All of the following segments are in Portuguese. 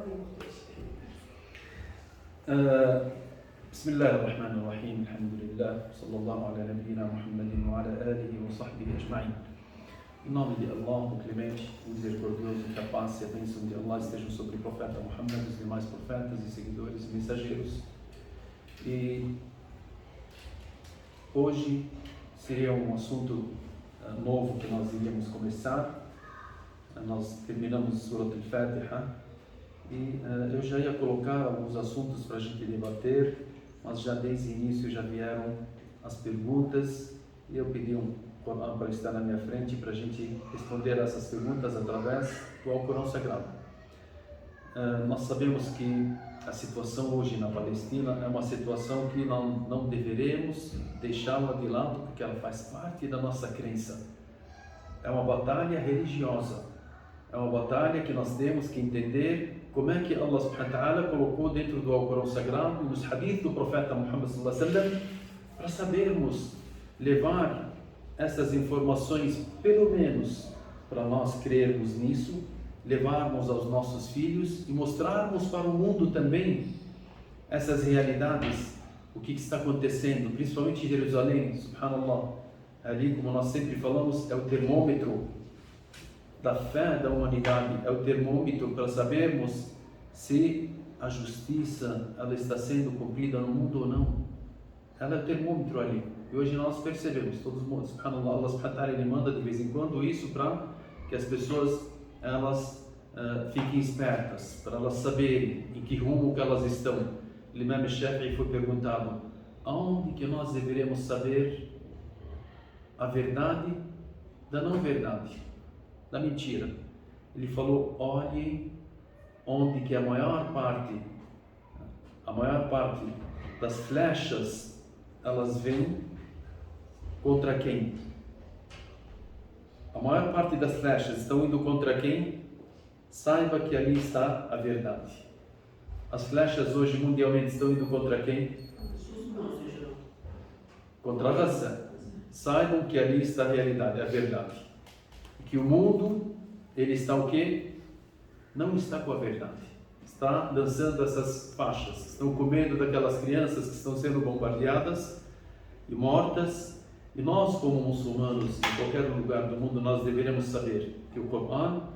بسم الله الرحمن الرحيم الحمد لله صلى الله على نبينا محمد وعلى آله وصحبه أجمعين. Em nome de Allah, o Clemente, o Misericordioso, que a paz e a bênção de Allah estejam sobre o profeta Muhammad, os demais profetas e seguidores, mensageiros. E hoje seria um assunto novo que nós iríamos começar. Nós terminamos Surat al-Fatiha e eu já ia colocar alguns assuntos para a gente debater, mas já desde o início já vieram as perguntas e eu pedi um Corão para estar na minha frente para a gente responder essas perguntas através do Alcorão Sagrado. Nós sabemos que a situação hoje na Palestina é uma situação que não deveremos deixá-la de lado, porque ela faz parte da nossa crença. É uma batalha religiosa, é uma batalha que nós temos que entender como é que Allah subhanahu wa ta'ala colocou dentro do Alcorão Sagrado e nos hadith do profeta Muhammad sallallahu alaihi wasallam, para sabermos levar essas informações, pelo menos para nós crermos nisso, levarmos aos nossos filhos e mostrarmos para o mundo também essas realidades, o que está acontecendo, principalmente em Jerusalém, subhanallah. Ali, como nós sempre falamos, é o termômetro da fé da humanidade, é o termômetro para sabermos se a justiça ela está sendo cumprida no mundo ou não. Ela é o termômetro ali. E hoje nós percebemos, todos os mundos, subhanallah, Allah subhanahu wa ta'ala, ele manda de vez em quando isso para que as pessoas elas fiquem espertas, para elas saberem em que rumo que elas estão. O Imam Shafi'i foi perguntado: aonde que nós deveremos saber a verdade da não verdade, da mentira? Ele falou: olhem onde que a maior parte das flechas elas vêm contra quem? A maior parte das flechas estão indo contra quem? Saiba que ali está a verdade. As flechas hoje mundialmente estão indo contra quem? Contra a razão. Saibam que ali está a realidade, a verdade. E que o mundo, ele está o quê? Não está com a verdade. Está dançando essas faixas. Estão com medo daquelas crianças que estão sendo bombardeadas e mortas. E nós, como muçulmanos, em qualquer lugar do mundo, nós deveremos saber que o Corão,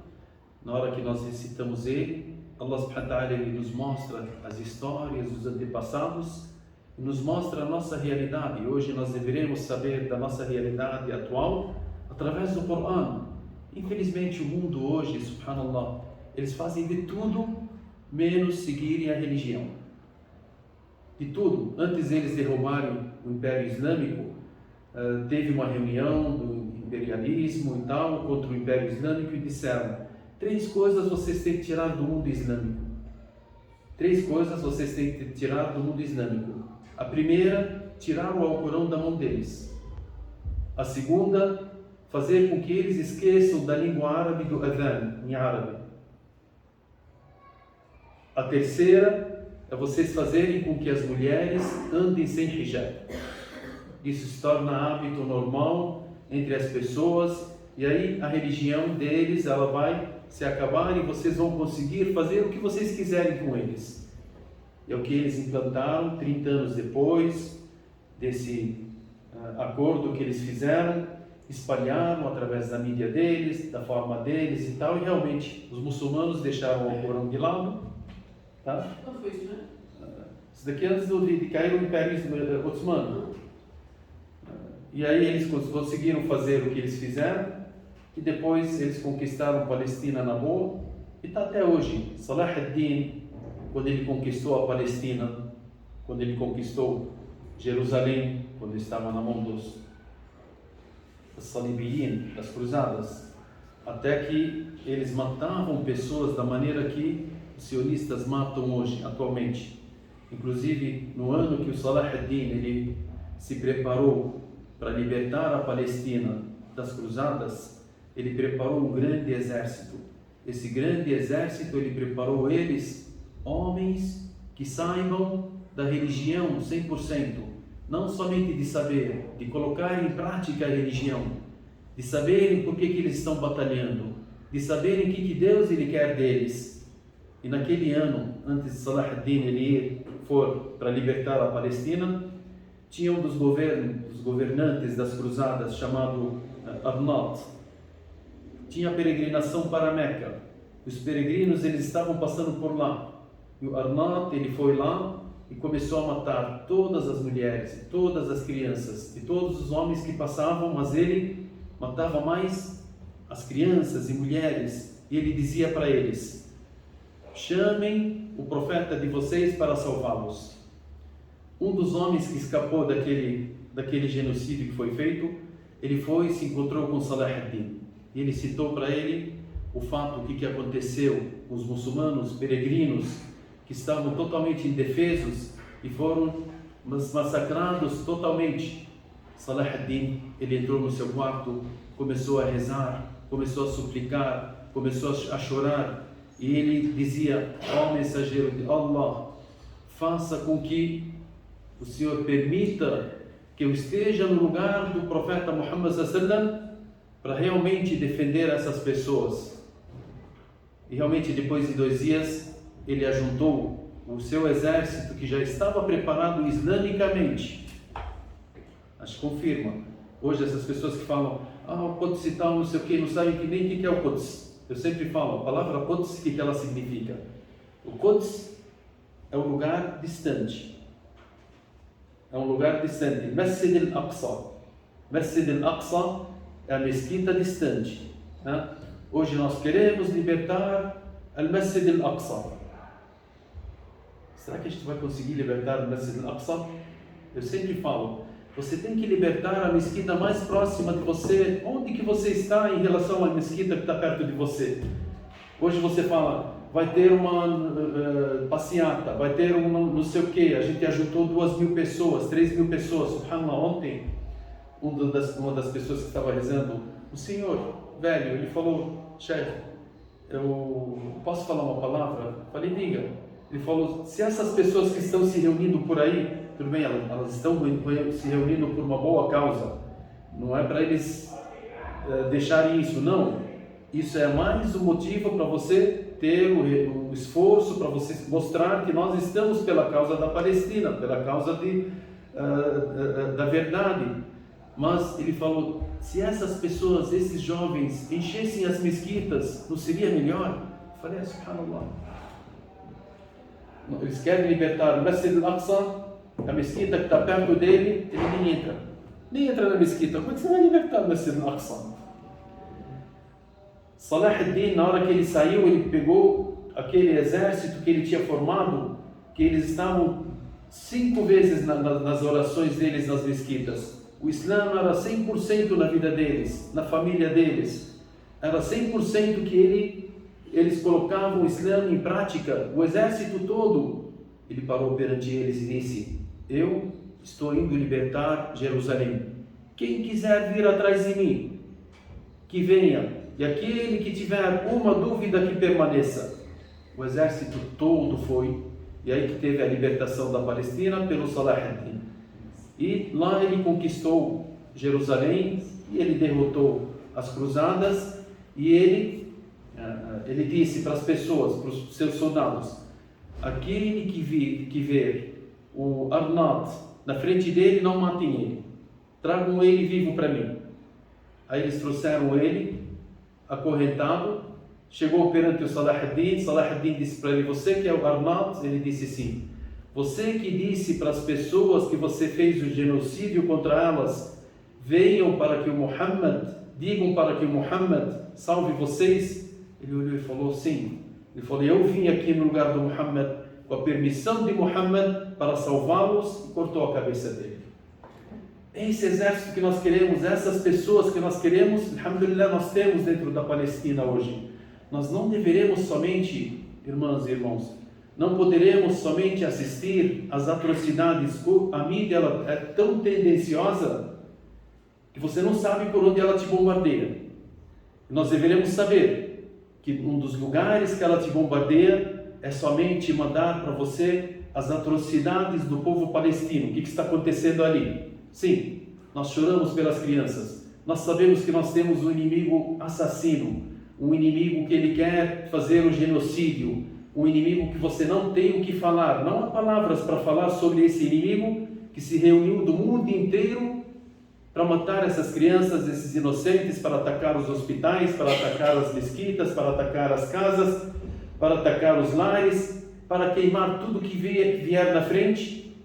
na hora que nós recitamos ele, Allah subhanahu wa ta'ala, ele nos mostra as histórias dos antepassados e nos mostra a nossa realidade. E hoje nós deveremos saber da nossa realidade atual através do Corão. Infelizmente o mundo hoje, subhanallah, eles fazem de tudo menos seguirem a religião. De tudo. Antes eles derrubarem o Império Islâmico, teve uma reunião do imperialismo e tal contra o Império Islâmico e disseram: 3 coisas vocês têm que tirar do mundo islâmico. 3 coisas vocês têm que tirar do mundo islâmico. A primeira, tirar o Alcorão da mão deles. A segunda, fazer com que eles esqueçam da língua árabe do adhan, em árabe. A terceira é vocês fazerem com que as mulheres andem sem hijab. Isso se torna hábito normal entre as pessoas e aí a religião deles ela vai se acabar e vocês vão conseguir fazer o que vocês quiserem com eles. É o que eles implantaram 30 anos depois desse acordo que eles fizeram, espalharam através da mídia deles, da forma deles e tal, e realmente os muçulmanos deixaram o Alcorão de lado. Tá? Quando foi isso, né? Isso daqui antes de cair o Império Otomano. E aí eles conseguiram fazer o que eles fizeram e depois eles conquistaram a Palestina na boa e está até hoje. Salah ad-Din, quando ele conquistou a Palestina, quando ele conquistou Jerusalém, quando estava na mão dos Salibiyin, das cruzadas, até que eles matavam pessoas da maneira que os sionistas matam hoje, atualmente. Inclusive, no ano que o Salah ad-Din ele se preparou para libertar a Palestina das cruzadas, ele preparou um grande exército. Esse grande exército, ele preparou eles, homens que saibam da religião 100%, não somente de saber, de colocar em prática a religião, de saberem por que eles estão batalhando, de saberem o que Deus ele quer deles. E naquele ano, antes de Salah ad-Din ele for para libertar a Palestina, tinha um dos governantes das cruzadas chamado Arnat. Tinha peregrinação para Meca. Os peregrinos eles estavam passando por lá. E o Arnat ele foi lá e começou a matar todas as mulheres, todas as crianças e todos os homens que passavam, mas ele matava mais as crianças e mulheres. E ele dizia para eles: chamem o profeta de vocês para salvá-los. Um dos homens que escapou daquele genocídio que foi feito, ele foi e se encontrou com Salah ad-Din. E ele citou para ele o fato que aconteceu com os muçulmanos peregrinos que estavam totalmente indefesos e foram massacrados totalmente. Salah ad-Din, ele entrou no seu quarto, começou a rezar, começou a suplicar, começou a chorar, e ele dizia: ó mensageiro de Allah, faça com que o Senhor permita que eu esteja no lugar do profeta Muhammad sallallahu alaihi wasallam para realmente defender essas pessoas. E realmente depois de 2 dias ele ajuntou o seu exército que já estava preparado islamicamente. Acho que confirma. Hoje essas pessoas que falam: o Quds e tal, não sei o que, não sabem nem o que é o Quds. Eu sempre falo, a palavra Quds, o que ela significa? O Quds é um lugar distante. É um lugar distante. Masjid al-Aqsa. Masjid al-Aqsa é a mesquita distante. Né? Hoje nós queremos libertar al-Masjid al-Aqsa. Será que a gente vai conseguir libertar o Masjid al-Aqsa? Eu sempre falo, você tem que libertar a mesquita mais próxima de você. Onde que você está em relação à mesquita que está perto de você? Hoje você fala, vai ter uma passeata, vai ter não sei o que. A gente ajuntou 2.000 pessoas, 3.000 pessoas. Subhanallah, ontem, uma das pessoas que estava rezando, o senhor, velho, ele falou: chefe, eu posso falar uma palavra? Falei: diga. Ele falou: se essas pessoas que estão se reunindo por aí, tudo bem, elas estão se reunindo por uma boa causa, não é para eles deixarem isso, não. Isso é mais um motivo para você ter o esforço, para você mostrar que nós estamos pela causa da Palestina, pela causa da verdade. Mas ele falou: se essas pessoas, esses jovens, enchessem as mesquitas, não seria melhor? Eu falei: subhanallah. Eles querem libertar o Masjid al-Aqsa, a mesquita que está perto dele, ele nem entra. Nem entra na mesquita. Como é que você vai libertar o Masjid al-Aqsa? Salah ad-Din, na hora que ele saiu, ele pegou aquele exército que ele tinha formado, que eles estavam 5 vezes nas orações deles nas mesquitas. O Islã era 100% na vida deles, na família deles. Era 100% que eles colocavam o Islã em prática. O exército todo, ele parou perante eles e disse: eu estou indo libertar Jerusalém. Quem quiser vir atrás de mim, que venha. E aquele que tiver uma dúvida, que permaneça. O exército todo foi. E aí que teve a libertação da Palestina pelo Salah ad-Din. E lá ele conquistou Jerusalém, e ele derrotou as cruzadas, e ele disse para as pessoas, para os seus soldados: aquele que ver o Arnat na frente dele, não matem ele, tragam ele vivo para mim. Aí eles trouxeram ele acorrentado, chegou perante o Salah ad-Din. Salah ad-Din disse para ele: você que é o Arnat? Ele disse sim. Você que disse para as pessoas que você fez o genocídio contra elas, venham para que o Muhammad, digam para que o Muhammad salve vocês? Ele olhou e falou: sim. Ele falou: eu vim aqui no lugar do Muhammad, com a permissão de Muhammad, para salvá-los, e cortou a cabeça dele. Esse exército que nós queremos, essas pessoas que nós queremos, alhamdulillah, nós temos dentro da Palestina hoje. Nós não deveremos somente, irmãs e irmãos, não poderemos somente assistir às atrocidades. A mídia ela é tão tendenciosa que você não sabe por onde ela te bombardeia. Nós deveremos saber que um dos lugares que ela te bombardeia é somente mandar para você as atrocidades do povo palestino. O que está acontecendo ali? Sim, nós choramos pelas crianças. Nós sabemos que nós temos um inimigo assassino, um inimigo que ele quer fazer o genocídio, um inimigo que você não tem o que falar, não há palavras para falar sobre esse inimigo que se reuniu do mundo inteiro para matar essas crianças, esses inocentes, para atacar os hospitais, para atacar as mesquitas, para atacar as casas, para atacar os lares, para queimar tudo que vier na frente.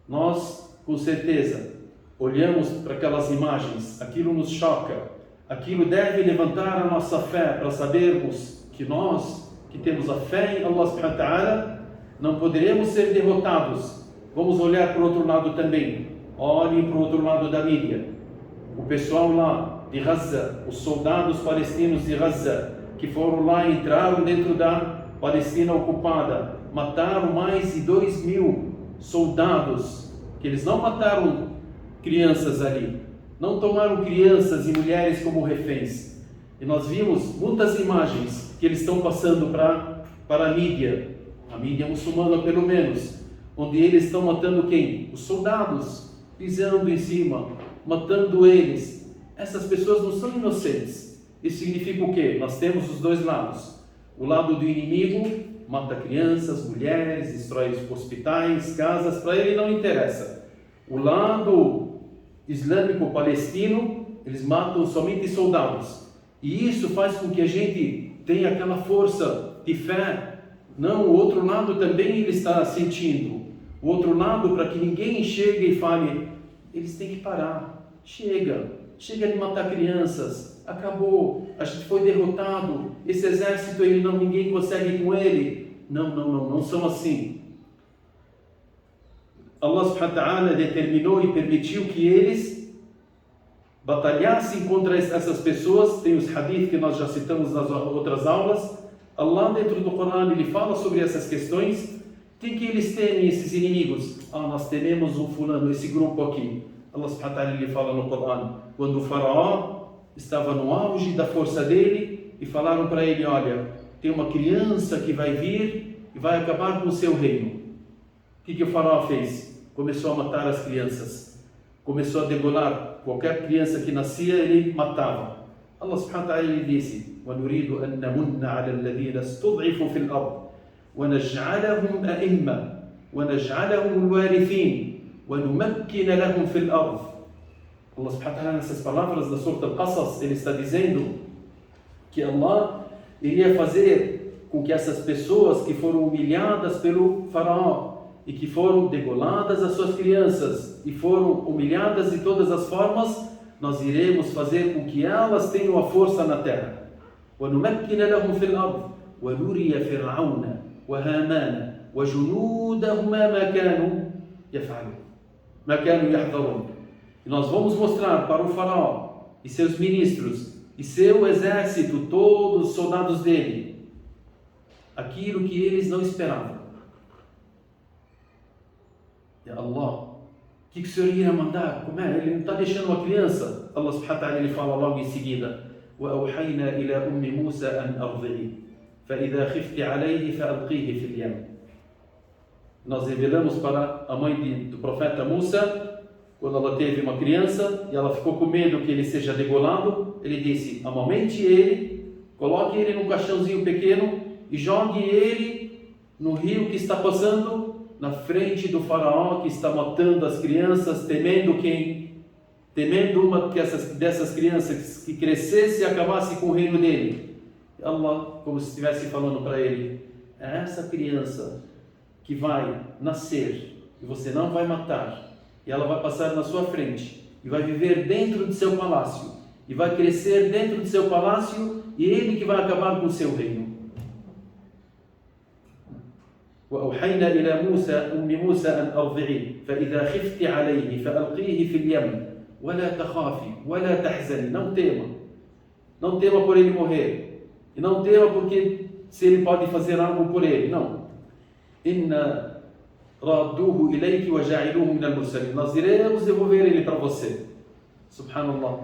Nós, com certeza, olhamos para aquelas imagens, aquilo nos choca, aquilo deve levantar a nossa fé para sabermos que nós, que temos a fé em Allah subhanahu wa ta'ala, não poderemos ser derrotados. Vamos olhar para o outro lado também. Olhem para o outro lado da mídia. O pessoal lá de Gaza, os soldados palestinos de Gaza, que foram lá, entraram dentro da Palestina ocupada, mataram mais de 2.000 soldados, que eles não mataram crianças ali, não tomaram crianças e mulheres como reféns. E nós vimos muitas imagens que eles estão passando para a mídia muçulmana pelo menos, onde eles estão matando quem? Os soldados, pisando em cima, matando eles. Essas pessoas não são inocentes. Isso significa o quê? Nós temos os dois lados. O lado do inimigo mata crianças, mulheres, destrói hospitais, casas, para ele não interessa. O lado islâmico palestino, eles matam somente soldados. E isso faz com que a gente tenha aquela força de fé. Não, o outro lado também ele está sentindo. O outro lado, para que ninguém chegue e fale, eles têm que parar. Chega de matar crianças. Acabou, a gente foi derrotado. Esse exército, ninguém consegue com ele. Não são assim. Allah subhanahu wa ta'ala determinou e permitiu que eles batalhassem contra essas pessoas. Tem os hadith que nós já citamos nas outras aulas. Allah dentro do Corão, ele fala sobre essas questões. Tem que eles temem esses inimigos. Nós tememos um fulano, esse grupo aqui. Allah subhanahu wa ta'ala ele fala no Corão, quando o faraó estava no auge da força dele e falaram para ele, olha, tem uma criança que vai vir e vai acabar com o seu reino. O que o faraó fez? Começou a matar as crianças, começou a degolar qualquer criança que nascia, ele matava. Allah subhanahu wa ta'ala ele disse, وَنُرِيدُ أَن نَمُنَّ عَلَى الَّذِينَ اسْتُضْعِفُوا فِي الْأَرْضِ وَنَجْعَلَهُمْ أَئِمَّةً وَنَجْعَلَهُمُ الْوَارِثِينَ وَنُمَكِّنَ لَهُمْ فِي الْأَرْضِ. Allah subhanahu wa ta'ala, nessas palavras da Surah Al-Qasas, ele está dizendo que Allah iria fazer com que essas pessoas que foram humilhadas pelo faraó e que foram degoladas as suas crianças e foram humilhadas de todas as formas, nós iremos fazer com que elas tenham a força na terra. وَنُمَكِّنَ لَهُمْ فِي الْأَرْضِ وَنُرِيَ فِرْعَوْنَ وَهَامَانَ وَجُنُودَهُمَا مَا كَانُوا يَحْذَرُونَ. E nós vamos mostrar para o faraó e seus ministros e seu exército, todos os soldados dele, aquilo que eles não esperavam. E Allah, o que o Senhor iria mandar? Como é? Ele não está deixando uma criança. Allah subhanahu wa ta'ala ele fala logo em seguida, وَأَوْحَيْنَا إِلَى أُمِّ مُوسَى أَنْ أَرْضِعِهِ فَإِذَا خِفْتِ عَلَيْهِ فَأَلْقِيهِ فِي الْيَمِّ. Nós revelamos para a mãe do profeta Musa, quando ela teve uma criança e ela ficou com medo que ele seja degolado, ele disse, amamente ele, coloque ele num caixãozinho pequeno e jogue ele no rio que está passando na frente do faraó que está matando as crianças, temendo quem? Temendo uma dessas crianças que crescesse e acabasse com o reino dele. E Allah, como se estivesse falando para ele, é essa criança que vai nascer e você não vai matar, e ela vai passar na sua frente e vai viver dentro de seu palácio e vai crescer dentro de seu palácio, e ele que vai acabar com o seu reino. وأوحينا إلى أم موسى أن أرضعيه فإذا خفت عليه فألقيه في اليم ولا تخافي ولا تحزني. Não tema por ele morrer, e não tema porque se ele pode fazer algo por ele. Não. إن رَادُّوهُ إِلَيْكِ وَجَعِلُوهُ مِنَ الْمُرْسَلِينَ. Nós iremos devolver ele para você. Subhanallah.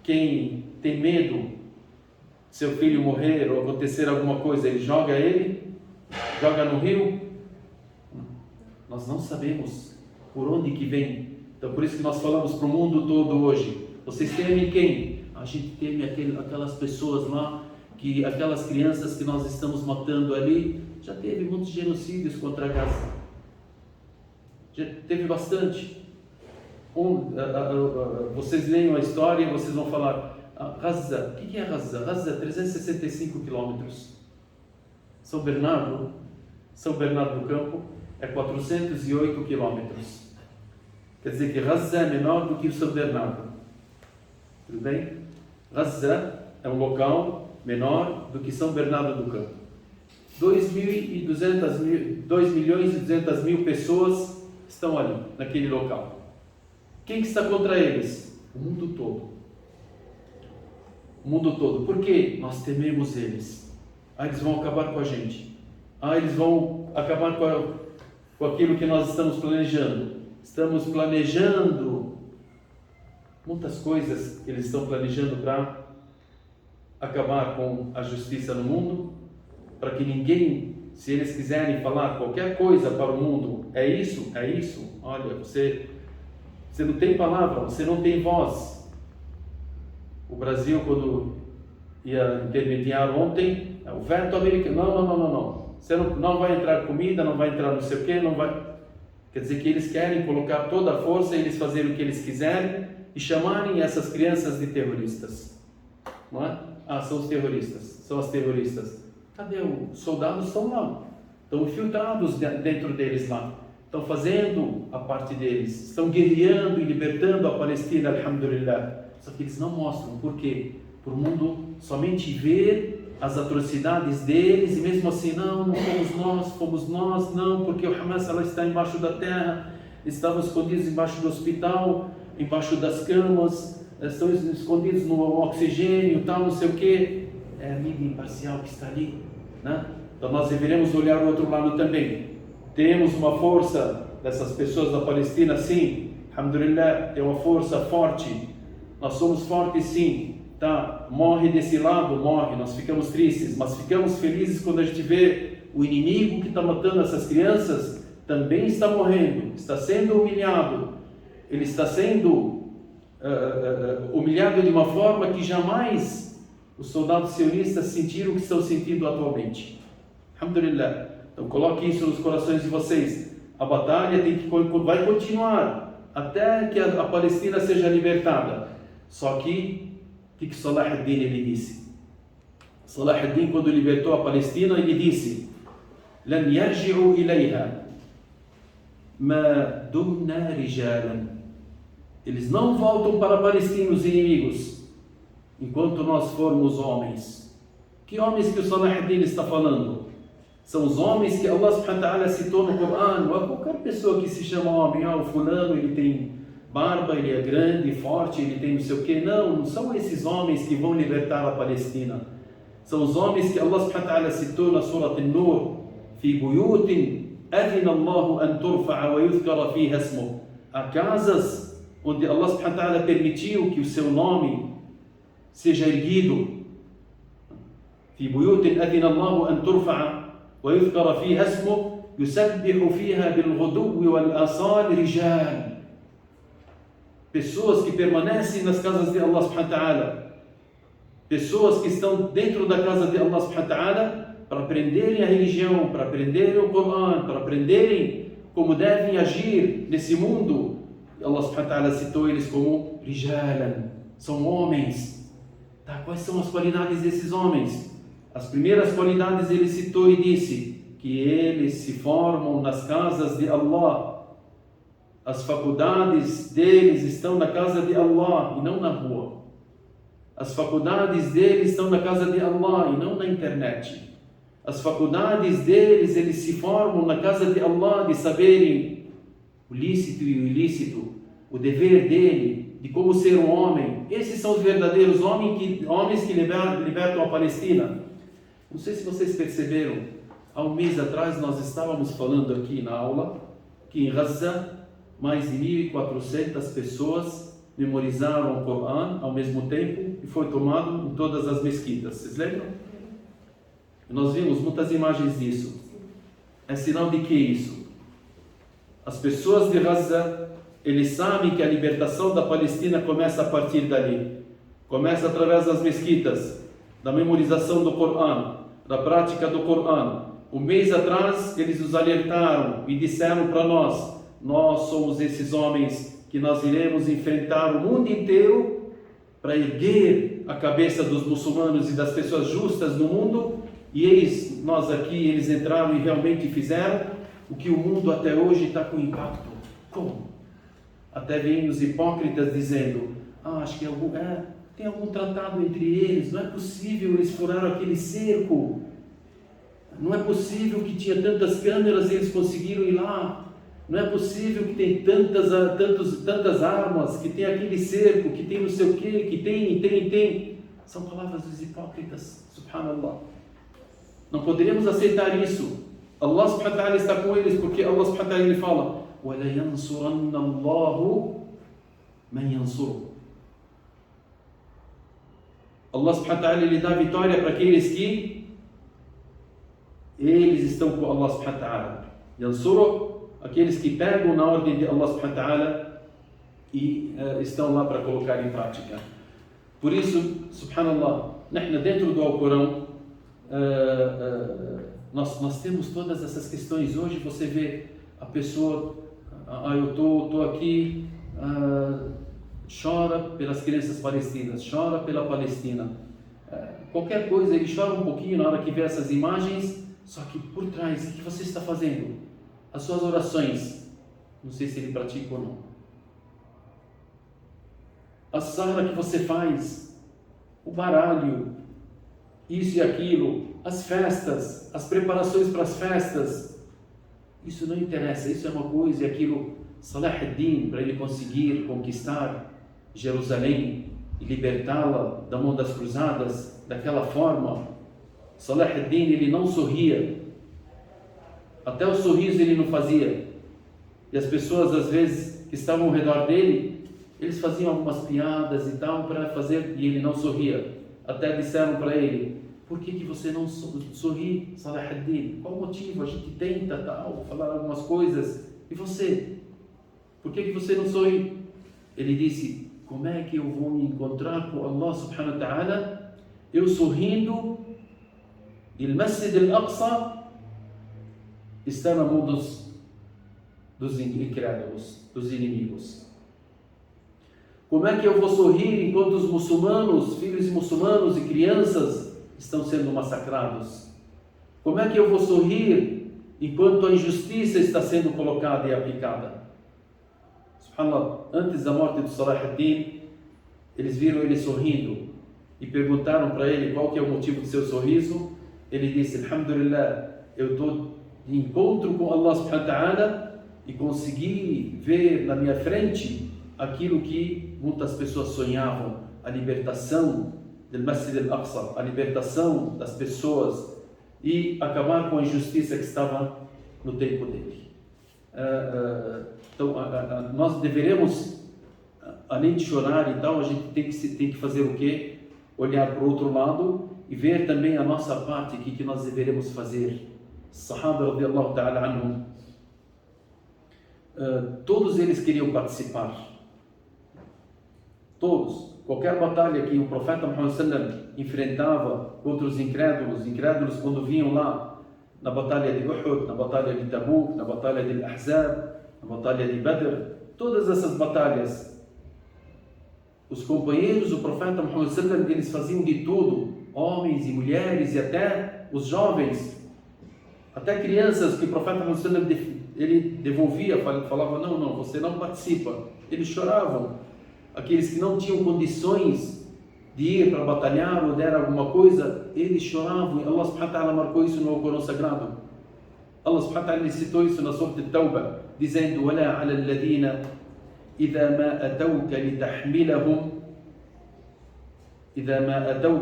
Quem tem medo de seu filho morrer ou acontecer alguma coisa, ele joga no rio. Nós não sabemos por onde que vem. Então por isso que nós falamos para o mundo todo hoje. Vocês temem quem? A gente teme aquelas pessoas lá que aquelas crianças que nós estamos matando ali, já teve muitos genocídios contra Gaza. Já teve bastante. Vocês leiam a história e vocês vão falar, Gaza, o que é Gaza? Gaza é 365 quilômetros. São Bernardo do Campo é 408 quilômetros. Quer dizer que Gaza é menor do que o São Bernardo. Tudo bem? Gaza é um local menor do que São Bernardo do Campo. 2.200.000 pessoas estão ali, naquele local. Quem que está contra eles? O mundo todo. O mundo todo. Por quê? Nós tememos eles. Eles vão acabar com a gente. Eles vão acabar com aquilo que nós estamos planejando. Estamos planejando muitas coisas que eles estão planejando para acabar com a justiça no mundo, para que ninguém, se eles quiserem falar qualquer coisa para o mundo, é isso, olha, você não tem palavra, você não tem voz. O Brasil, quando ia intermediar ontem, o veto americano, não, você não vai entrar comida, não vai entrar não sei o que, não vai... Quer dizer que eles querem colocar toda a força, eles fazerem o que eles quiserem e chamarem essas crianças de terroristas. Não é? São os terroristas, são as terroristas. Cadê os soldados? Estão lá, estão infiltrados dentro deles lá, estão fazendo a parte deles, estão guerreando e libertando a Palestina, alhamdulillah. Só que eles não mostram. Por quê? Para o mundo somente ver as atrocidades deles e mesmo assim, não fomos nós, não, porque o Hamas ela está embaixo da terra, estavam escondidos embaixo do hospital, embaixo das camas, estão escondidos no oxigênio, tal, não sei o que. É a mídia imparcial que está ali, né? Então nós deveremos olhar o outro lado também. Temos uma força dessas pessoas da Palestina, sim, alhamdulillah, é uma força forte. Nós somos fortes, sim. Tá, morre desse lado, morre, nós ficamos tristes, mas ficamos felizes quando a gente vê o inimigo que está matando essas crianças, também está morrendo, está sendo humilhado, ele está sendo humilhado de uma forma que jamais os soldados sionistas sentiram o que estão sentindo atualmente. Alhamdulillah. Então coloque isso nos corações de vocês. A batalha vai continuar até que a Palestina seja libertada. Só que o que Salah ad-Din ele disse? Salah ad-Din, quando libertou a Palestina, ele disse: "Lan yarji'u ilayha ma dumna rijalan." Eles não voltam para a Palestina, os inimigos, enquanto nós formos homens. Que homens que o Salah ad-Din está falando? São os homens que Allah subhanahu wa ta'ala citou no Corão. Não é qualquer pessoa que se chama homem. O fulano, ele tem barba, ele é grande, forte, ele tem não sei o que. Não são esses homens que vão libertar a Palestina. São os homens que Allah subhanahu wa ta'ala citou na Surah An-Nur: "Fi buyutin adhina Allahu an turfa'a wa yuzkara fiha ismuhu." Há casas onde Allah subhanahu wa ta'ala permitiu que o seu nome seja erguido. "Fi buyutin adhina Allahu an turfa'a wa yuzkara fiha ismuhu yusabbihu fiha bil ghuduwwi wal asal rijal." Pessoas que permanecem nas casas de Allah subhanahu wa ta'ala, pessoas que estão dentro da casa de Allah subhanahu wa ta'ala para aprenderem a religião, para aprenderem o Corão, para aprenderem como devem agir nesse mundo. Allah subhanahu wa ta'ala citou eles como rijalan, são homens. Tá, quais são as qualidades desses homens? As primeiras qualidades ele citou e disse que eles se formam nas casas de Allah. As faculdades deles estão na casa de Allah e não na rua. As faculdades deles estão na casa de Allah e não na internet. As faculdades deles, eles se formam na casa de Allah, de saberem o lícito e o ilícito, o dever dele, de como ser um homem. Esses são os verdadeiros homens que libertam a Palestina. Não sei se vocês perceberam, há um mês atrás nós estávamos falando aqui na aula que em Gaza mais de 1.400 pessoas memorizaram o Corão ao mesmo tempo e foi tomado em todas as mesquitas. Vocês lembram? Nós vimos muitas imagens disso. É sinal de que isso? As pessoas de Gaza, eles sabem que a libertação da Palestina começa a partir dali. Começa através das mesquitas. da memorização do Corão, da prática do Corão. Um mês atrás eles nos alertaram e disseram para nós: nós somos esses homens que nós iremos enfrentar o mundo inteiro para erguer a cabeça dos muçulmanos e das pessoas justas no mundo. E eis nós aqui, eles entraram e realmente fizeram o que o mundo até hoje está com impacto. Como? Até vêm os hipócritas dizendo: acho que tem algum tratado entre eles, não é possível, eles furaram aquele cerco, não é possível que tinha tantas câmeras e eles conseguiram ir lá, não é possível que tem tantas armas, que tem aquele cerco, que tem não sei o que tem. São palavras dos hipócritas, subhanallah. Não poderíamos aceitar isso. Allah subhanahu wa ta'ala está com eles, porque Allah subhanahu wa ta'ala ele fala: وَلَا يَنْصُرَنَّ اللَّهُ مَنْ يَنْصُرُهُ. Allah subhanahu wa ta'ala ele dá vitória para aqueles que eles estão com Allah subhanahu wa ta'ala. Yansuru, aqueles que pegam na ordem de Allah subhanahu wa ta'ala e estão lá para colocar em prática. Por isso, subhanallah, dentro do Alcorão, nós temos todas essas questões. Hoje você vê a pessoa, eu estou aqui, chora pelas crianças palestinas, chora pela Palestina, qualquer coisa, ele chora um pouquinho na hora que vê essas imagens. Só que por trás, o que você está fazendo? As suas orações, não sei se ele pratica ou não. A sahra que você faz, o baralho, isso e aquilo, as festas, as preparações para as festas, isso não interessa, isso é uma coisa, e aquilo, Salah ad-Din, para ele conseguir conquistar Jerusalém e libertá-la da mão das cruzadas, daquela forma, Salah ad-Din ele não sorria, até o sorriso ele não fazia, e as pessoas às vezes que estavam ao redor dele, eles faziam algumas piadas e tal para fazer, e ele não sorria. Até disseram para ele: por que você não sorri, Salah ad-Din? Qual o motivo? A gente tenta tal, falar algumas coisas, e você? Por que você não sorri? Ele disse: como é que eu vou me encontrar com Allah subhanahu wa ta'ala, eu sorrindo, e o Masjid al-Aqsa está na mão dos incrédulos, dos inimigos. Como é que eu vou sorrir enquanto os muçulmanos, filhos de muçulmanos e crianças estão sendo massacrados? Como é que eu vou sorrir enquanto a injustiça está sendo colocada e aplicada? Subhanallah, antes da morte do Salah ad-Din, eles viram ele sorrindo e perguntaram para ele qual que é o motivo do seu sorriso. Ele disse: alhamdulillah, eu estou de encontro com Allah subhanahu wa ta'ala e consegui ver na minha frente aquilo que muitas pessoas sonhavam, a libertação do Masjid al-Aqsa, a libertação das pessoas e acabar com a injustiça que estava no tempo dele. Então, nós deveremos, além de chorar e tal, a gente tem que fazer o quê? Olhar para o outro lado e ver também a nossa parte, o que nós deveremos fazer. Sahaba radiyallahu ta'ala anhum, todos eles queriam participar. Todos. Qualquer batalha que o profeta Muhammad sallam enfrentava contra os incrédulos quando vinham lá na batalha de Uhud, na batalha de Tabuk, na batalha de Ahzab, na batalha de Badr, todas essas batalhas, os companheiros do profeta Muhammad sallam, eles faziam de tudo, homens e mulheres e até os jovens, até crianças que o profeta Muhammad sallam ele devolvia, falava: não, você não participa. Eles choravam. Aqueles que não tinham condições de ir para batalhar ou der alguma coisa, eles choravam. E Allah subhanahu wa ta'ala marcou isso no Alcorão Sagrado. Allah subhanahu wa ta'ala citou isso na Surah At-Tawbah, dizendo: وَلَا عَلَى الَّذِينَ إِذَا مَا أَتَوْكَ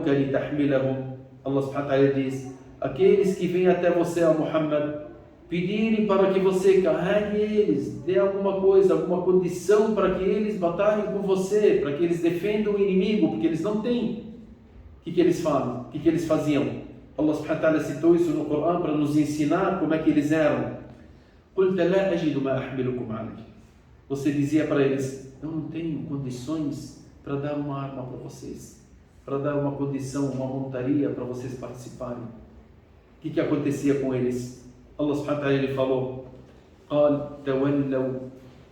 لِتَحْمِلَهُمْ. Allah subhanahu wa ta'ala diz: aqueles que vêm até você, ó Muhammad, pedirem para que você carregue eles, dê alguma coisa, alguma condição para que eles batalhem com você, para que eles defendam o inimigo, porque eles não têm. O que eles falam? O que eles faziam? Allah subhanahu wa ta'ala citou isso no Corão para nos ensinar como é que eles eram. قُلْتَ لَا أَجِدُ مَا أَحْمِلُكُمْ عَلَيْهِ. Você dizia para eles: eu não tenho condições para dar uma arma para vocês. para dar uma condição, uma montaria para vocês participarem. O que acontecia com eles? Allah subhanahu wa ta'ala ele falou: قال تولوا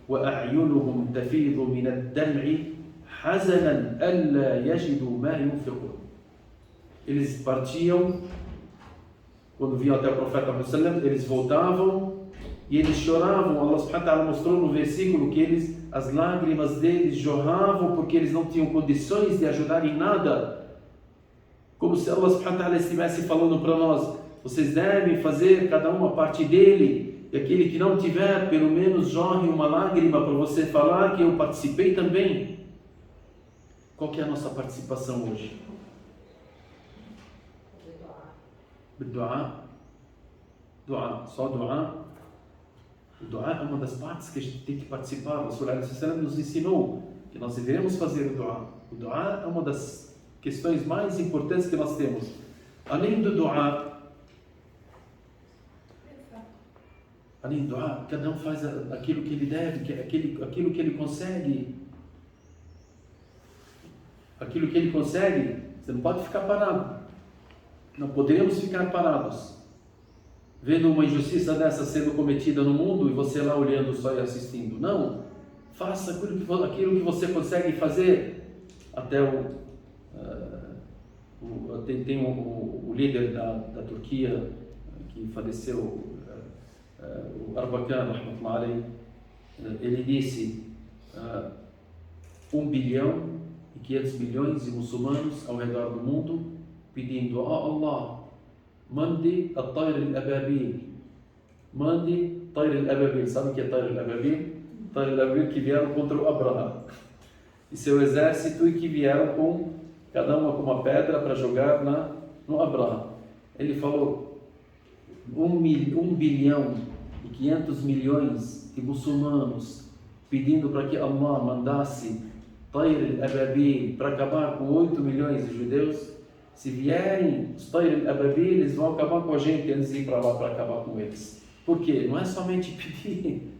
وأعينهم تفيض من الدمع حزنا ألا يجدوا ما ينفقون. Eles partiam, quando vinham até o profeta Muhammad, eles voltavam e eles choravam. Allah subhanahu wa ta'ala mostrou no versículo que as lágrimas deles jorravam porque eles não tinham condições de ajudar em nada. Como se Allah subhanahu wa ta'ala estivesse falando para nós: vocês devem fazer cada uma parte dele, e aquele que não tiver, pelo menos jorre uma lágrima para você falar que eu participei também. Qual que é a nossa participação hoje? Dua. Dua. Só dua. O dua é uma das partes que a gente tem que participar. O Rasul nos ensinou que nós devemos fazer o dua. O dua é uma das questões mais importantes que nós temos. Além do dua, cada um faz aquilo que ele deve, aquilo que ele consegue. Aquilo que ele consegue, você não pode ficar parado. Não poderemos ficar parados, vendo uma injustiça dessa sendo cometida no mundo e você lá olhando só e assistindo. Não, faça aquilo que você consegue fazer. Até o líder da Turquia, que faleceu, o Erbakan, ele disse 1 bilhão e 500 milhões de muçulmanos ao redor do mundo pedindo: Allah, mande a Tayr al-Ababil, mande Tayr al-Ababil. Sabe o que é Tayr al-Ababil? Tayr al-Ababil que vieram contra o Abraha e seu exército, e que vieram com cada uma com uma pedra para jogar no Abraha. Ele falou: 1 bilhão e 500 milhões de muçulmanos pedindo para que Allah mandasse Tayr al-Ababil para acabar com 8 milhões de judeus. Se vierem os Tayr al-Ababil, eles vão acabar com a gente antes de ir para lá para acabar com eles. Por quê? Não é somente pedir,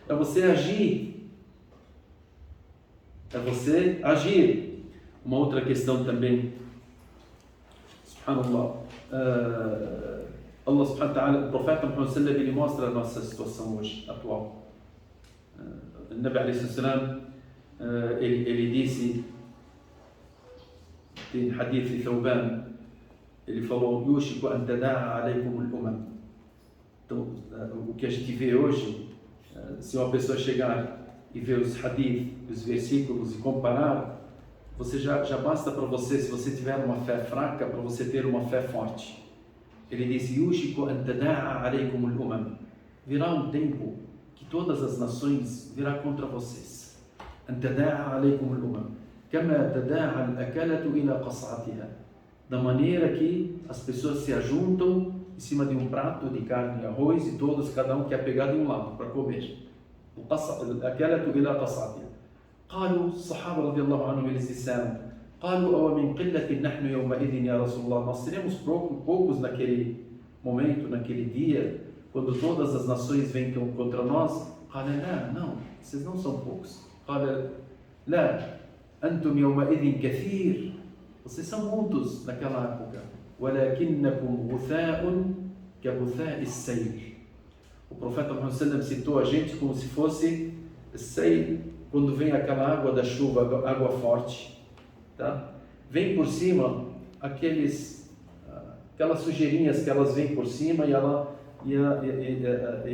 é você agir. É você agir. Uma outra questão também, subhanallah, Allah subhanahu wa ta'ala, o profeta Muhammad ele mostra a nossa situação hoje, atual. O Nabi alayhi salam, ele disse, tem hadith de Thawban, ele falou: Yushiku an tada'a alaykum al-umam. Então, o que a gente vê hoje, se uma pessoa chegar e ver os hadith, os versículos e comparar, você já basta para você, se você tiver uma fé fraca, para você ter uma fé forte. Ele diz: Yushiku an tada'a alaykum al-umam. Virá um tempo que todas as nações virá contra vocês. An tada'a alaykum al-umam. Kama tada'a al-akalatu ila qas'atiha. Da maneira que as pessoas se ajuntam em cima de um prato de carne e arroz e todos, cada um quer pegar de um lado para comer. الأكلة إلى قصعتها. قالوا الصحابة رضي الله عنهم eles disseram: قالوا أو من قلة نحن يومئذ يا رسول الله. Nós seremos poucos naquele momento, naquele dia, quando todas as nações vêm contra nós. قال لا, não, vocês não são poucos. قال لا, أنتم يومئذ كثير. Vocês são muitos naquela época. ولكنكم غثاء كغثاء السيل. O profeta Muhammad citou a gente como se fosse sei, quando vem aquela água da chuva, água forte, tá? Vem por cima aquelas sujeirinhas que elas vêm por cima e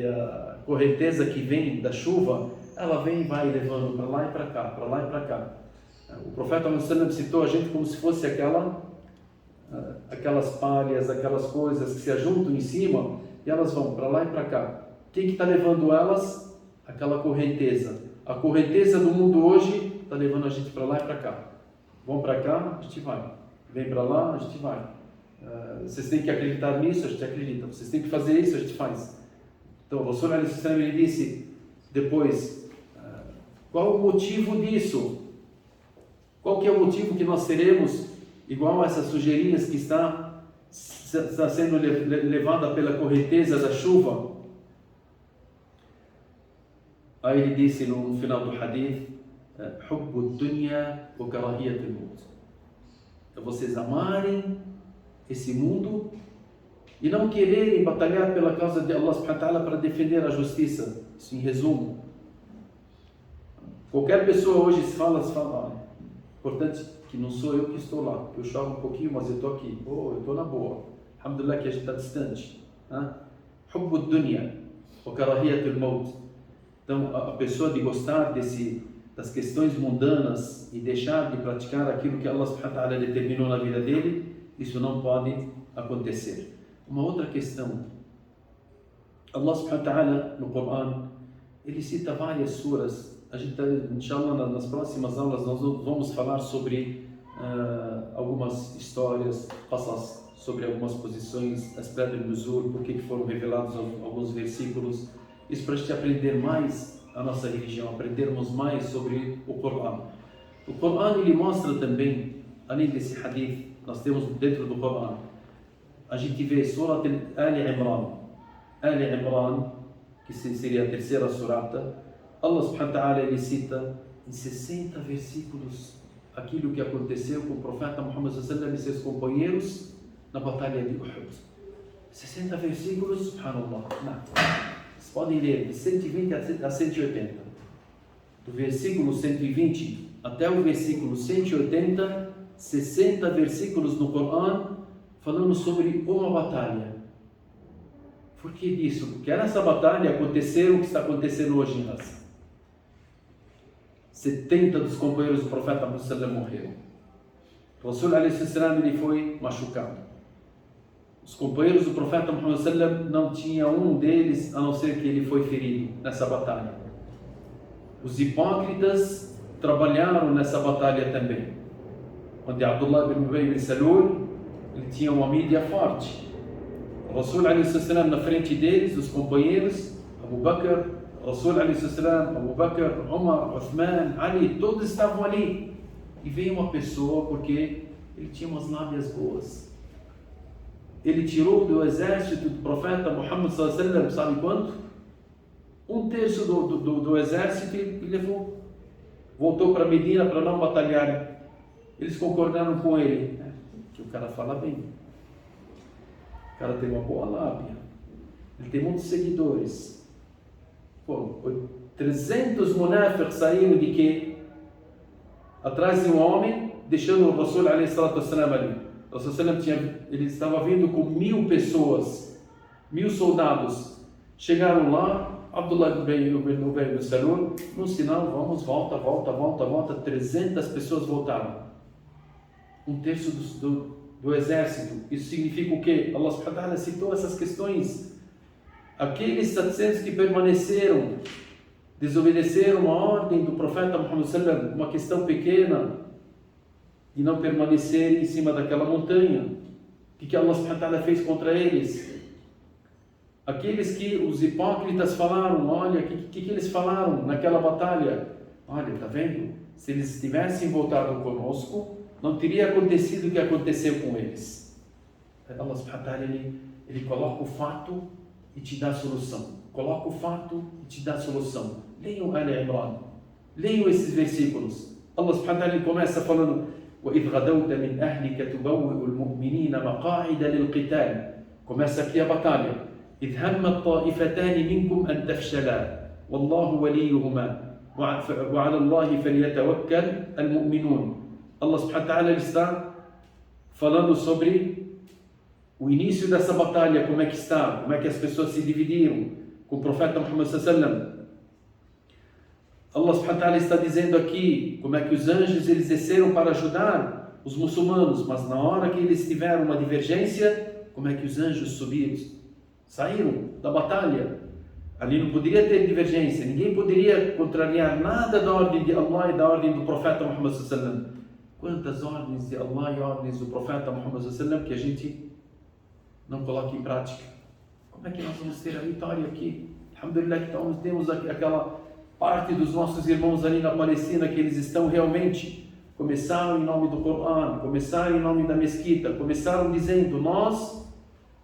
a correnteza que vem da chuva, ela vem e vai levando para lá e para cá, para lá e para cá. O profeta Muhammad citou a gente como se fosse aquelas palhas, aquelas coisas que se ajuntam em cima e elas vão para lá e para cá. Quem que está levando elas? Aquela correnteza. A correnteza do mundo hoje está levando a gente para lá e para cá. Vão para cá, a gente vai. Vem para lá, a gente vai. Vocês têm que acreditar nisso, a gente acredita. Vocês têm que fazer isso, a gente faz. Então, o Rasul ele disse depois, qual o motivo disso? Qual que é o motivo que nós teremos igual a essas sujeirinhas que está sendo levada pela correnteza da chuva? Aí ele disse no final do hadith: حب الدنيا وكراهية الموت. é vocês amarem esse mundo e não quererem batalhar pela causa de Allah subhanahu wa ta'ala para defender a justiça. Isso em resumo. Qualquer pessoa hoje se fala, importante que não sou eu que estou lá, eu choro um pouquinho, mas eu estou aqui, eu estou na boa. Alhamdulillah que a gente está distante. Hubbu dunya wa karahiyatul maut. Então, a pessoa de gostar das questões mundanas e deixar de praticar aquilo que Allah subhanahu wa ta'ala determinou na vida dele, isso não pode acontecer. Uma outra questão, Allah subhanahu wa ta'ala no Coran, ele cita várias suras. A gente, inshallah, nas próximas aulas nós vamos falar sobre algumas histórias, sobre algumas posições, as pedras do Zur, por que foram revelados alguns versículos. Isso para a gente aprender mais a nossa religião, aprendermos mais sobre o Coran. O Coran ele mostra também, além desse hadith, nós temos dentro do Coran, a gente vê Surat Ali Imran, que seria a terceira surata. Allah subhanahu wa ta'ala ele cita em 60 versículos aquilo que aconteceu com o profeta Muhammad sallallahu alaihi wasallam e seus companheiros na batalha de Uhud. 60 versículos, subhanallah. Vocês podem ler de 120 a 180. Do versículo 120 até o versículo 180, 60 versículos no Coran falando sobre uma batalha. Por que disso? Porque nessa batalha aconteceu o que está acontecendo hoje em Gaza. 70 dos companheiros do profeta Muhammad morreram. O Rasul ele foi machucado. Os companheiros do profeta Muhammad não tinha um deles a não ser que ele foi ferido nessa batalha. Os hipócritas trabalharam nessa batalha também. Onde Abdullah ibn Ubay ibn Salul ele tinha uma mídia forte. O Rasul na frente deles, os companheiros, Abu Bakr, Rasul Abu Bakr, Umar, Uthman, Ali, todos estavam ali. E veio uma pessoa porque ele tinha umas lábias boas. Ele tirou do exército do profeta Muhammad sallallahu alaihi wasallam, sabe quanto? 1/3 do exército e levou. Voltou para Medina para não batalhar. Eles concordaram com ele, que o cara fala bem. O cara tem uma boa lábia. Ele tem muitos seguidores. 300 munafiq saíram de quê? Atrás de um homem, deixando o Rasul ali. O Rasul ele estava vindo com 1000 pessoas, 1000 soldados. Chegaram lá, Abdullah ibn Ubay ibn Salul, no sinal, vamos, volta, 300 pessoas voltaram. 1/3 do exército. Isso significa o quê? Allah subhanahu wa ta'ala citou essas questões. Aqueles 700 que permaneceram, desobedeceram a ordem do profeta Muhammad sallallahu alaihi wasallam, uma questão pequena, de não permanecer em cima daquela montanha. O que Allah subhanahu wa ta'ala fez contra eles? Aqueles que os hipócritas falaram, olha, o que eles falaram naquela batalha? Olha, está vendo? Se eles tivessem voltado conosco, não teria acontecido o que aconteceu com eles. Allah subhanahu wa ta'ala ele coloca o fato e te dá a solução. Coloca o fato e te dá a solução. Leiam Ali Imran. Leiam esses versículos. Allah subhanahu wa ta'ala começa falando: وَإِذْ غَدَوْتَ مِنْ أَهْلِكَ تُبَوِّئُ الْمُؤْمِنِينَ مَقَاعِدَ لِلْقِتَالِ. Começa aqui a batalha. إِذْ هَمَّ الطَّائِفَتَانِ مِنْكُمْ أَنْ تَفْشَلَا وَاللَّهُ وَلِيُّهُمَا وَعَلَى اللَّهِ فَلْيَتَوَكَّلْ الْمُؤْمِنُونَ. Allah subhanahu wa ta'ala está falando sobre o início dessa batalha, como é que está, como é que as pessoas se dividiram com o profeta Muhammad sallallahu alaihi wasallam. Allah subhanahu wa ta'ala está dizendo aqui como é que os anjos eles desceram para ajudar os muçulmanos, mas na hora que eles tiveram uma divergência, como é que os anjos subiram, saíram da batalha. Ali não poderia ter divergência, ninguém poderia contrariar nada da ordem de Allah e da ordem do profeta Muhammad sallallahu alaihi wasallam. Quantas ordens de Allah e ordens do profeta Muhammad sallallahu alaihi wasallam que a gente não coloca em prática? Como é que nós vamos ter a vitória aqui? Alhamdulillah que temos aquela parte dos nossos irmãos ali na Palestina que eles estão realmente, começaram em nome do Coran, começaram em nome da mesquita, começaram dizendo: nós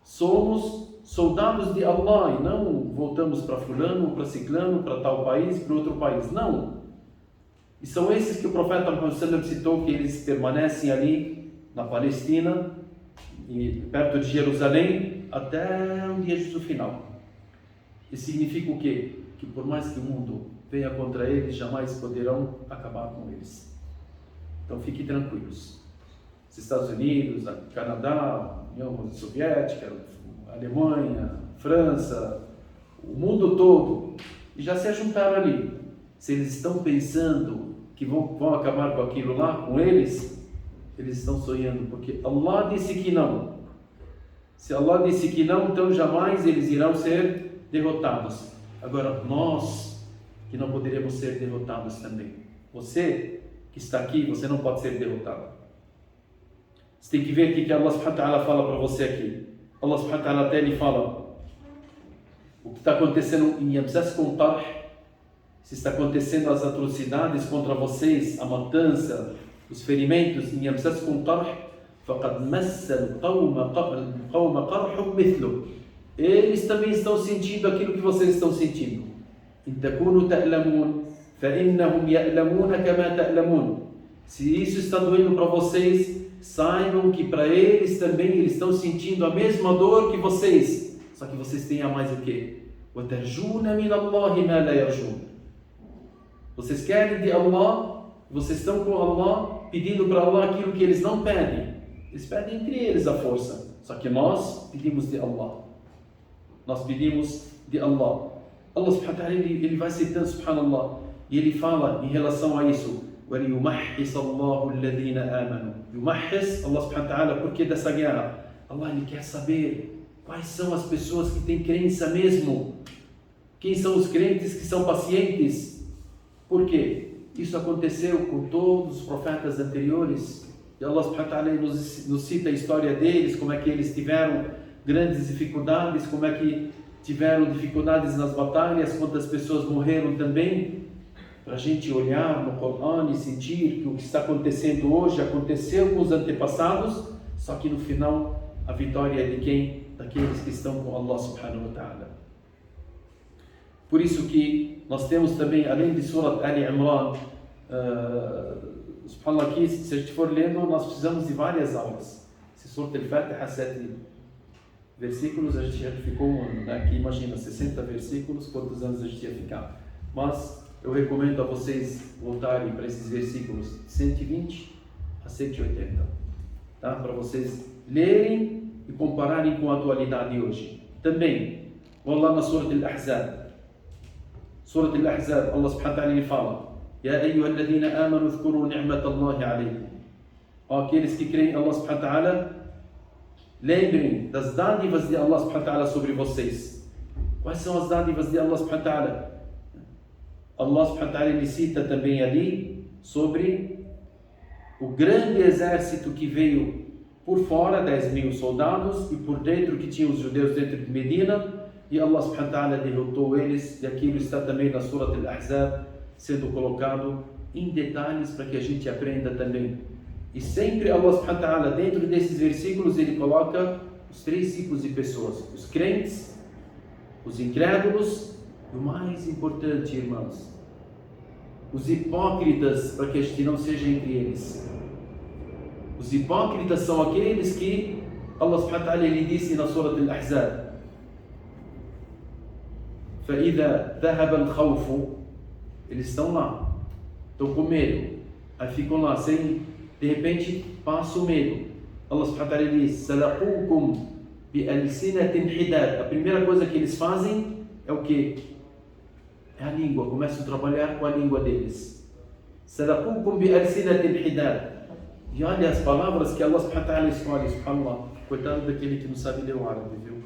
somos soldados de Allah e não voltamos para fulano, para ciclano, para tal país, para outro país. Não. E são esses que o profeta Muhammad citou, que eles permanecem ali na Palestina, e perto de Jerusalém, até o dia do final. Isso significa o quê? Que por mais que o mundo venha contra eles, jamais poderão acabar com eles. Então fiquem tranquilos. Os Estados Unidos, Canadá, União Soviética, Alemanha, França, o mundo todo, já se juntaram ali. Se eles estão pensando que vão acabar com aquilo lá, com eles estão sonhando, porque Allah disse que não. Se Allah disse que não, então jamais eles irão ser derrotados. Agora, nós, que não poderemos ser derrotados também. Você que está aqui, você não pode ser derrotado. Você tem que ver o que Allah subhanahu wa ta'ala fala para você aqui. Allah subhanahu wa ta'ala até ele fala o que está acontecendo em Yamsaskum Qarh, se está acontecendo as atrocidades contra vocês, a matança, os ferimentos em Yamsaskum Qarh, faqad massa al-qawma qarhum mithlu. Eles também estão sentindo aquilo que vocês estão sentindo. In takunu ta'lamun fa innahum ya'lamuna kama ta'lamun. Se isso está doendo para vocês, saibam que para eles também eles estão sentindo a mesma dor que vocês. Só que vocês têm a mais o quê? وَتَرْجُونَ مِنَ اللَّهِ مَا لَا يَرْجُونَ. Vocês querem de Allah, vocês estão com Allah, pedindo para Allah aquilo que eles não pedem. Eles pedem entre eles a força. Só que nós pedimos de Allah. Nós pedimos de Allah. Allah subhanahu wa ta'ala, ele vai citando subhanallah. E ele fala em relação a isso. وَلِيُمَحِّصَ اللَّهُ الَّذِينَ آمَنُوا. Yumahhis, Allah subhanahu wa ta'ala, por que dessa guerra? Allah, ele quer saber quais são as pessoas que têm crença mesmo. Quem são os crentes que são pacientes? Por quê? Isso aconteceu com todos os profetas anteriores. E Allah subhanahu wa ta'ala nos cita a história deles, como é que eles tiveram grandes dificuldades, como é que tiveram dificuldades nas batalhas, quantas pessoas morreram também. Para a gente olhar no Corão e sentir que o que está acontecendo hoje aconteceu com os antepassados, só que no final a vitória é de quem? Daqueles que estão com Allah subhanahu wa ta'ala. Por isso que nós temos também, além de Surat Ali Imran, subhanallah, aqui, se a gente for lendo, nós precisamos de várias aulas. Se Surat Al-Fatiha, 7 versículos, a gente já ficou um ano, né? Aqui imagina, 60 versículos, quantos anos a gente ia ficar. Mas eu recomendo a vocês voltarem para esses versículos 120 a 180, tá? Para vocês lerem e compararem com a atualidade hoje. Também, vamos lá na Surat Al-Ahzab. Surat Al-Ahzab, Allah subhanahu wa ta'ala fala: Ya ayyuhalladhina amanu dhkuru ni'matallahi alaykum. Aqueles que creem em Allah subhanahu wa ta'ala, lembrem das dádivas de Allah subhanahu wa ta'ala sobre vocês. Quais são as dádivas de Allah subhanahu wa ta'ala? Allah subhanahu wa ta'ala ele cita também ali sobre o grande exército que veio por fora, 10.000 soldados, e por dentro que tinha os judeus dentro de Medina, e Allah subhanahu wa ta'ala derrotou eles, e aquilo está também na Surat Al-Ahzab, sendo colocado em detalhes para que a gente aprenda também. E sempre Allah subhanahu wa ta'ala, dentro desses versículos, ele coloca os 3 tipos de pessoas: os crentes, os incrédulos, e o mais importante, irmãos, os hipócritas, para que a gente não seja entre eles. Os hipócritas são aqueles que Allah subhanahu wa ta'ala ele disse na Surat Al-Ahzab: فَإِذَا ذَهَبَ الْخَوْفُ. Eles estão lá, estão com medo, aí ficam lá, sem, de repente passa o medo. Allah subhanahu wa ta'ala diz: سَلَقُوكُمْ بِأَلْسِنَةٍ حِدَادٍ. A primeira coisa que eles fazem é o que? É a língua, começam a trabalhar com a língua deles. سَلَقُوكُمْ بِأَلْسِنَةٍ حِدَادٍ. E olha as palavras que Allah subhanahu wa ta'ala escolhe, subhanallah. Coitado daquele que não sabe ler o árabe, viu?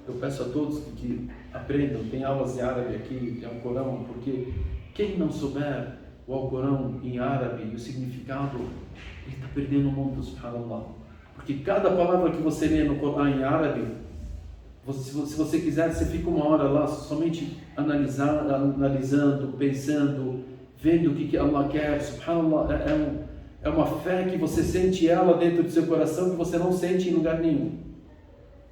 Eu peço a todos que aprendam, tem aulas de árabe aqui, tem Alcorão, porque quem não souber o Alcorão em árabe e o significado, ele está perdendo o mundo, subhanallah. Porque cada palavra que você lê no Corão em árabe, se você quiser, você fica uma hora lá somente analisando, pensando, vendo o que Allah quer, subhanallah. É uma fé que você sente ela dentro do seu coração que você não sente em lugar nenhum.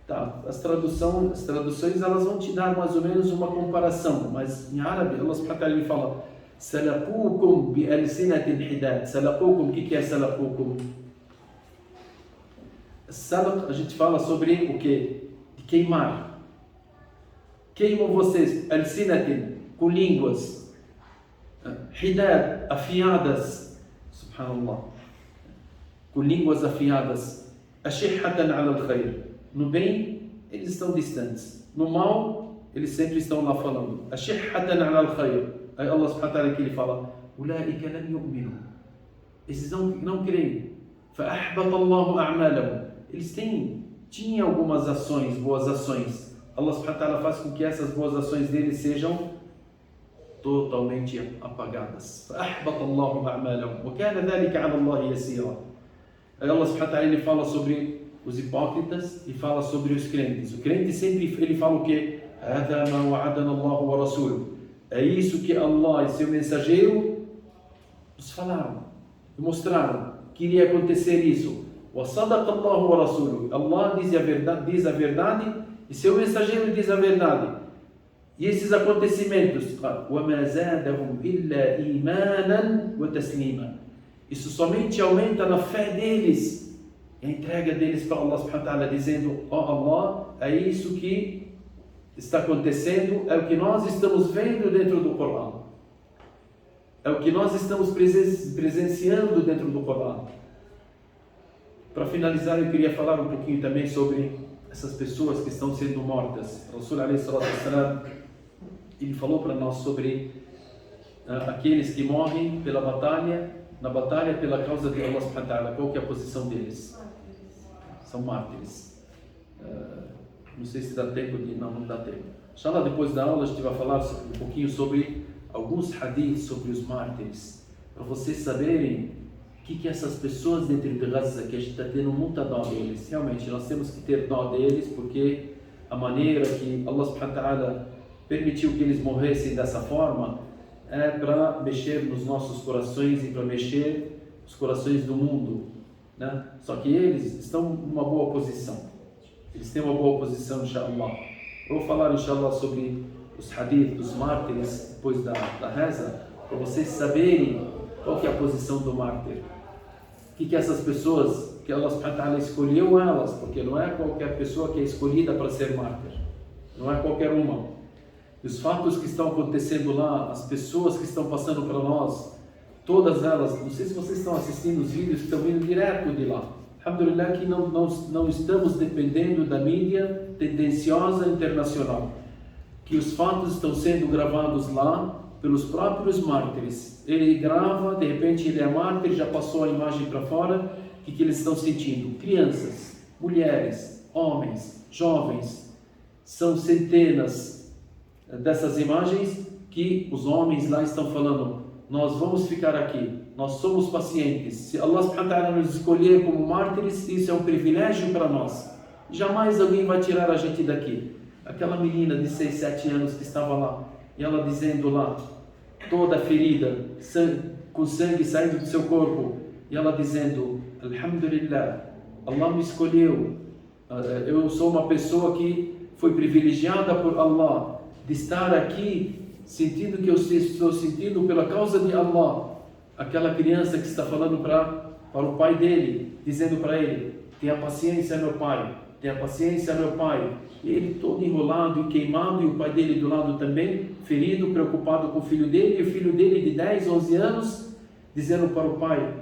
Tá? As traduções elas vão te dar mais ou menos uma comparação, mas em árabe Allah subhanahu wa ta'ala fala: Salaqukum bi alsinatin hidad. Salaqukum, o que é salaqukum? Salq, a gente fala sobre o quê? De queimar. Queimam vocês, alsinatin, com línguas, hidad, afiadas, subhanallah, com línguas afiadas, ashihatan ala al-khair. No bem, eles estão distantes. No mal, eles sempre estão lá falando. Ashihatan ala al-khair. Aí Allah subhanahu wa ta'ala que ele fala, ulaika lam yu'minu. Esses não creem. فَأَحْبَطَ اللَّهُ أَعْمَالَهُم. Eles tinham algumas ações, boas ações. Allah subhanahu wa ta'ala faz com que essas boas ações deles sejam totalmente apagadas. فَأَحْبَطَ اللَّهُ أَعْمَالَهُم وَكَانَ ذَلِكَ عَلَى اللَّهِ يَسِيرًا. Aí Allah subhanahu wa ta'ala ele fala sobre os hipócritas e fala sobre os crentes. O crente sempre ele fala o quê? هَذَا مَا وَعَدَنَا اللَّهُ وَرَسُولُهُ. É isso que Allah e seu mensageiro nos falaram, mostraram que iria acontecer isso. وَصَدَقَ اللَّهُ وَرَسُولُهُ. Allah diz a verdade e seu mensageiro diz a verdade. E esses acontecimentos, وَمَا زَادَهُمْ إِلَّا إِيمَانًا وَتَسْلِيمًا. Isso somente aumenta na fé deles, a entrega deles para Allah subhanahu wa ta'ala, dizendo, Allah, é isso que está acontecendo, é o que nós estamos vendo dentro do Corão. É o que nós estamos presenciando dentro do Corão. Para finalizar, eu queria falar um pouquinho também sobre essas pessoas que estão sendo mortas. O Rasul alayhi salatu wassalam, ele falou para nós sobre aqueles que morrem na batalha pela causa de Allah subhanahu wa ta'ala. Qual que é a posição deles? São mártires. Não sei se dá tempo de... Não dá tempo. Inshallah, depois da aula a gente vai falar um pouquinho sobre alguns hadiths sobre os mártires, para vocês saberem o que essas pessoas dentro de Gaza, que a gente está tendo muita dó deles. Realmente, nós temos que ter dó deles, porque a maneira que Allah subhanahu wa ta'ala permitiu que eles morressem dessa forma é para mexer nos nossos corações e para mexer os corações do mundo, né? Só que eles estão numa boa posição. Eles têm uma boa posição, inshallah. Eu vou falar, inshallah, sobre os hadith dos mártires depois da reza, para vocês saberem qual que é a posição do mártir. O que essas pessoas, que Allah subhanahu wa ta'ala escolheu elas, porque não é qualquer pessoa que é escolhida para ser mártir. Não é qualquer uma. E os fatos que estão acontecendo lá, as pessoas que estão passando para nós, todas elas, não sei se vocês estão assistindo os vídeos que estão vindo direto de lá. Alhamdulillah que não estamos dependendo da mídia tendenciosa internacional. Que os fatos estão sendo gravados lá pelos próprios mártires. Ele grava, de repente ele é mártir, já passou a imagem para fora. O que eles estão sentindo? Crianças, mulheres, homens, jovens. São centenas dessas imagens que os homens lá estão falando, nós vamos ficar aqui, nós somos pacientes. Se Allah subhanahu wa ta'ala nos escolher como mártires, isso é um privilégio para nós. Jamais alguém vai tirar a gente daqui. Aquela menina de 6, 7 anos que estava lá, e ela dizendo lá, toda ferida, com sangue saindo do seu corpo, e ela dizendo, Alhamdulillah, Allah me escolheu, eu sou uma pessoa que foi privilegiada por Allah, de estar aqui, sentindo que eu estou sentindo pela causa de Allah. Aquela criança que está falando para o pai dele, dizendo para ele, tenha paciência meu pai, tenha paciência meu pai. E ele todo enrolado e queimado, e o pai dele do lado também, ferido, preocupado com o filho dele, e o filho dele de 10, 11 anos, dizendo para o pai,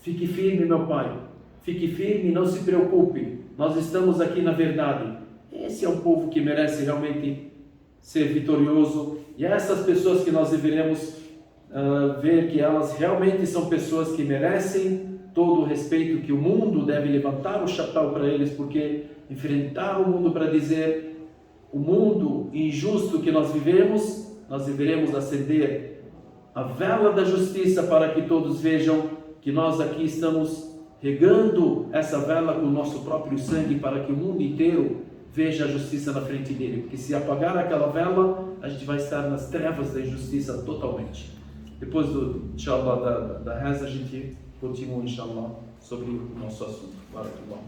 fique firme meu pai, fique firme, não se preocupe, nós estamos aqui na verdade. Esse é um povo que merece realmente ser vitorioso, e essas pessoas que nós deveremos ver que elas realmente são pessoas que merecem todo o respeito, que o mundo deve levantar o chapéu para eles, porque enfrentar o mundo para dizer o mundo injusto que nós vivemos, nós deveremos acender a vela da justiça para que todos vejam que nós aqui estamos regando essa vela com o nosso próprio sangue, para que o mundo inteiro veja a justiça na frente dele, porque se apagar aquela vela, a gente vai estar nas trevas da injustiça totalmente. Depois inshallah, da reza, a gente continua, inshallah, sobre o nosso assunto. Barakallah.